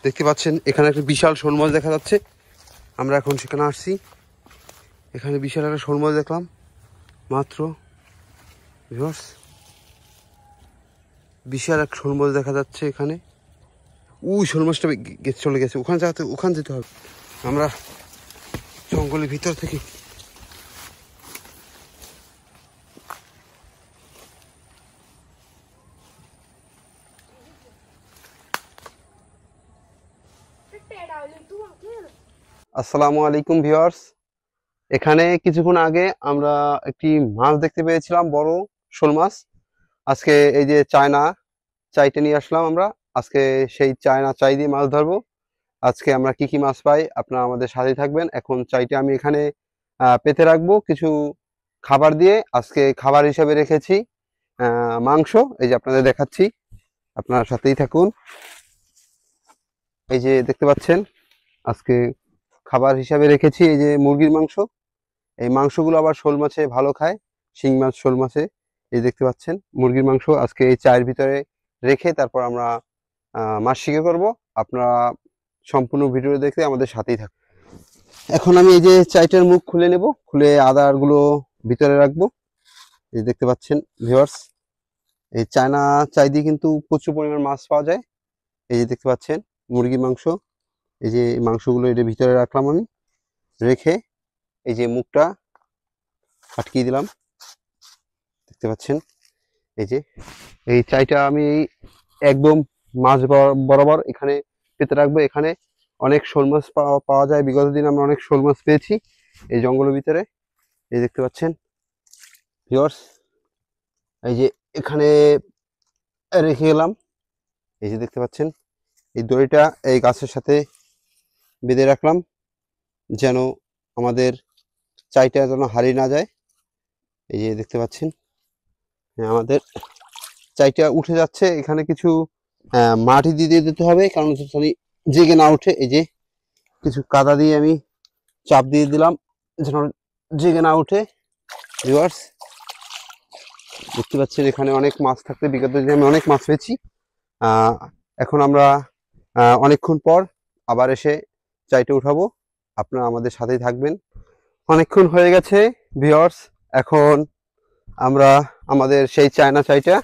দেখতে পাচ্ছেন এখানে একটা বিশাল শোল মাছ দেখা যাচ্ছে। আমরা এখন সেখানে আসছি। এখানে বিশাল একটা শোল মাছ দেখলাম মাত্র। ভিউয়ার্স, বিশাল এক শোল মাছ দেখা যাচ্ছে এখানে। ওই শোল মাছটা চলে গেছে, ওখানে যেতে হবে। আমরা জঙ্গলের ভিতর থেকে আসসালামু আলাইকুম ভিউয়ার্স। এখানে কিছুক্ষণ আগে আমরা একটি মাছ দেখতে পেয়েছিলাম, বড় শোল মাছ। আজকে এই যে চাইটা নিয়ে আসলাম আমরা। আজকে সেই চায়না চাই দিয়ে মাছ ধরবো। আজকে আমরা কি কি মাছ পাই আপনারা আমাদের সাথেই থাকবেন। এখন চাইটা আমি এখানে পেতে রাখবো কিছু খাবার দিয়ে। আজকে খাবার হিসেবে রেখেছি মাংস। এই যে আপনাদের দেখাচ্ছি, আপনার সাথেই থাকুন। এই যে দেখতে পাচ্ছেন আজকে খাবার হিসাবে রেখেছি এই যে মুরগির মাংস। এই মাংসগুলো আবার শোল মাছে ভালো খায়, শিং মাছ, শোল মাছে। এই দেখতে পাচ্ছেন মুরগির মাংস আজকে এই চায়ের ভিতরে রেখে তারপর আমরা মাছ শিকার করব। আপনারা সম্পূর্ণ ভিডিও দেখতে আমাদের সাথেই থাকুন। এখন আমি এই যে চাইটার মুখ খুলে নেব, খুলে আদারগুলো ভিতরে রাখবো। এই দেখতে পাচ্ছেন ভিউয়ার্স, এই চায়না চাই দিয়ে কিন্তু প্রচুর পরিমাণ মাছ পাওয়া যায়। এই যে দেখতে পাচ্ছেন মুরগির মাংস। এই যে মাংসগুলো এর ভিতরে রাখলাম আমি, রেখে এই যে মুখটা আটকিয়ে দিলাম। দেখতে পাচ্ছেন এই যে এই চাইটা আমি একদম মাছ বরাবর এখানে পেতে রাখবো। এখানে অনেক শোল মাছ পাওয়া যায়। বিগত দিন আমরা অনেক শোল মাছ পেয়েছি এই জঙ্গলের ভিতরে। এই দেখতে পাচ্ছেন ভিউয়ার্স, এই যে এখানে রেখে গেলাম। এই যে দেখতে পাচ্ছেন এই দড়িটা এই গাছের সাথে বেঁধে রাখলাম যেন আমাদের চাইটা যেন হারিয়ে না যায়। এই যে দেখতে পাচ্ছেন আমাদের চাইটা উঠে যাচ্ছে। এখানে কিছু মাটি দিয়ে দিতে হবে, কারণ জেগে না উঠে। এই যে কিছু কাদা দিয়ে আমি চাপ দিয়ে দিলাম যেন জেগে না উঠে। ভিউয়ার্স, দেখতে পাচ্ছেন এখানে অনেক মাছ থাকতে বিগত দিনে আমি অনেক মাছ পেয়েছি। এখন আমরা অনেকক্ষণ পর আবার এসে চাইটা উঠাবো। আপনারা আমাদের সাথেই থাকবেন। অনেকক্ষণ হয়ে গেছে ভিউয়ার্স, এখন আমরা আমাদের সেই চায়না চাইটা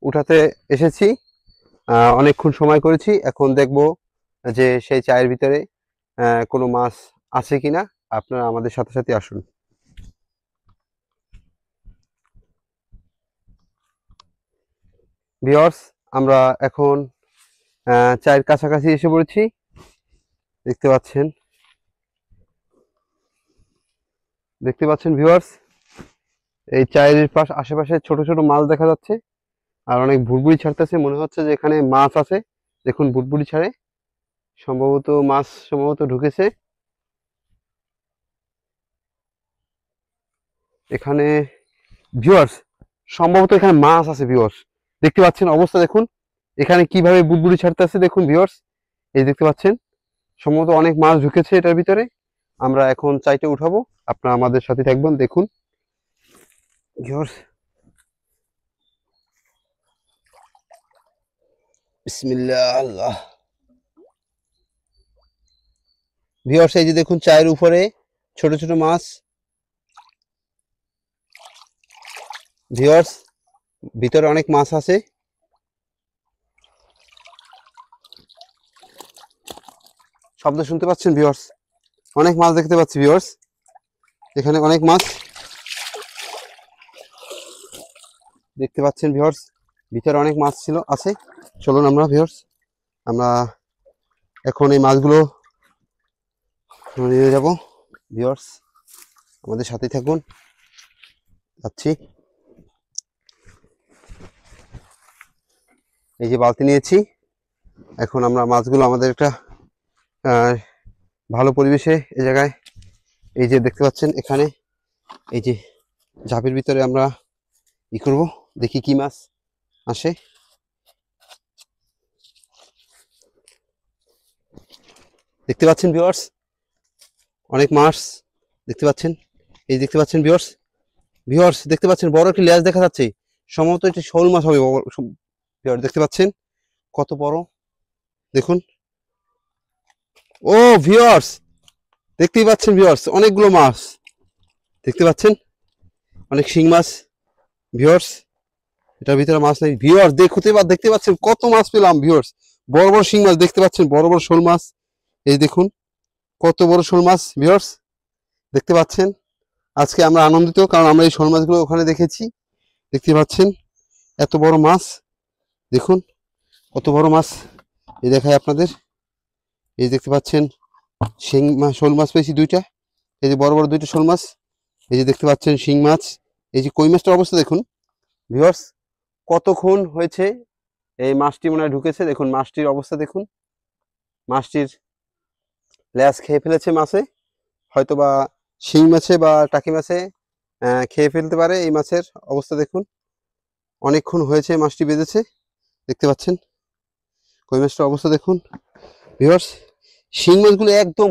উঠাতে এসেছি। অনেকক্ষণ সময় করেছি। এখন দেখব যে সেই চায়ের ভিতরে কোনো মাছ আছে কিনা। আপনারা আমাদের সাথে সাথে আসুন। ভিউয়ার্স, আমরা এখন চায়ের কাছাকাছি এসে পড়েছি। দেখতে পাচ্ছেন ভিউয়ার্স, এই চায়ের আশেপাশে ছোট ছোট মাছ দেখা যাচ্ছে আর অনেক ভুরভুরি ছাড়তেছে। মনে হচ্ছে যে এখানে মাছ আছে। দেখুন ভুরভুরি ছাড়ে, মাছ সম্ভবত ঢুকেছে এখানে। ভিউয়ার্স, সম্ভবত এখানে মাছ আছে। ভিউয়ার্স, দেখতে পাচ্ছেন অবস্থা দেখুন এখানে কিভাবে বুদবুদি ছাড়তেছে। দেখুন ভিউয়ার্স, এই দেখতে পাচ্ছেন সম্ভবত অনেক মাছ ঢুকেছে এটার ভিতরে। আমরা এখন চাইটা উঠাবো, আপনারা আমাদের সাথে থাকবেন। দেখুন ভিউয়ার্স, বিসমিল্লাহ আল্লাহ। ভিউয়ার্স, এই যে দেখুন চায়ের উপরে ছোট ছোট মাছ। ভিউয়ার্স, ভিতরে অনেক মাছ আছে। শব্দ শুনতে পাচ্ছেন ভিউয়ার্স, অনেক মাছ দেখতে পাচ্ছি ভিউয়ার্স। এখানে অনেক মাছ দেখতে পাচ্ছেন ভিউয়ার্স, ভিতরে অনেক মাছ আছে। চলুন আমরা ভিউয়ার্স, আমরা এখন এই মাছগুলো নিয়ে যাব। ভিউয়ার্স, আমাদের সাথেই থাকুন, যাচ্ছি। এই যে বালতি নিয়েছি। এখন আমরা মাছগুলো আমাদের একটা ভালো পরিবেশে এই জায়গায়, এই যে দেখতে পাচ্ছেন এখানে এই যে ঝাঁপের ভিতরে আমরা করব, দেখি কি মাছ আসে। দেখতে পাচ্ছেন ভিউয়ার্স, অনেক মাছ দেখতে পাচ্ছেন। এই দেখতে পাচ্ছেন ভিউয়ার্স দেখতে পাচ্ছেন বড় একটি লেজ দেখা যাচ্ছে। সম্ভবত এটি শোল মাছ হবে। ভিউয়ার্স দেখতে পাচ্ছেন কত বড়, দেখুন ও ভিউয়ার্স, দেখতেই পাচ্ছেন ভিউয়ার্স, অনেকগুলো মাছ দেখতে পাচ্ছেন, অনেক শিং মাছ ভিউয়ার্স। এটার ভিতরে মাছ নেই ভিউয়ার্স, দেখতে পাচ্ছেন কত মাছ পেলাম ভিউয়ার্স। বড় বড় শিং মাছ দেখতে পাচ্ছেন, বড় বড় শোল মাছ। এই দেখুন কত বড় শোল মাছ ভিউয়ার্স, দেখতে পাচ্ছেন। আজকে আমরা আনন্দিত, কারণ আমরা এই শোল মাছগুলো ওখানে দেখেছি। দেখতে পাচ্ছেন এত বড় মাছ, দেখুন কত বড় মাছ। এই দেখায় আপনাদের, এই দেখতে পাচ্ছেন শিং মাছ, শোল মাছ পেয়েছি দুইটা। এই যে বড় বড় দুইটা শোল মাছ। এই যে দেখতে পাচ্ছেন শিং মাছ। এই যে কই মাছটার অবস্থা দেখুন ভিউয়ার্স, কতক্ষণ হয়েছে এই মাছটি মনে হয় ঢুকেছে। দেখুন মাছটির অবস্থা দেখুন, মাছটির ল্যাজ খেয়ে ফেলেছে মাছে, হয়তো বা শিং মাছে বা টাকি মাছে খেয়ে ফেলতে পারে। এই মাছের অবস্থা দেখুন, অনেকক্ষণ হয়েছে মাছটি বেঁধেছে। দেখতে পাচ্ছেন কই মাছটার অবস্থা দেখুন ভিউয়ার্স। শিং মাছগুলো একদম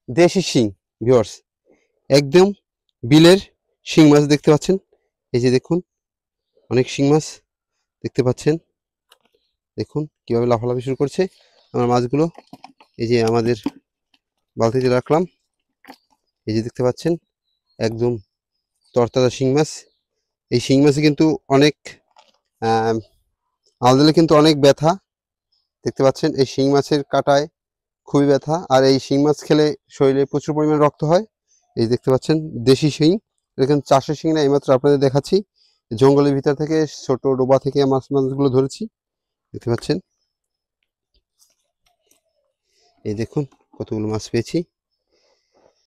দেশি শিং ভিউয়ার্স, একদম বিলের শিং মাছ দেখতে পাচ্ছেন। এই যে দেখুন অনেক শিং মাছ দেখতে পাচ্ছেন, দেখুন কিভাবে লাফালাফি শুরু করছে আমার মাছগুলো। এই যে আমাদের বালতিতে রাখলাম, এই যে দেখতে পাচ্ছেন একদম তরতাজা শিং মাছ। এই শিং মাছে কিন্তু অনেক আলাদা কিন্তু অনেক ব্যথা, দেখতে পাচ্ছেন এই শিং মাছের কাঁটায় খুবই ব্যথা। আর এই শিং মাছ খেলে শরীরে প্রচুর পরিমাণ রক্ত হয়। এই দেখতে পাচ্ছেন দেশি শিং, এখানে চাষের শিং না, এইমাত্র আপনাদের দেখাচ্ছি জঙ্গলের ভিতর থেকে ছোট ডোবা থেকে মাছগুলো ধরেছি। দেখতে পাচ্ছেন এই দেখুন কতগুলো মাছ পেয়েছি।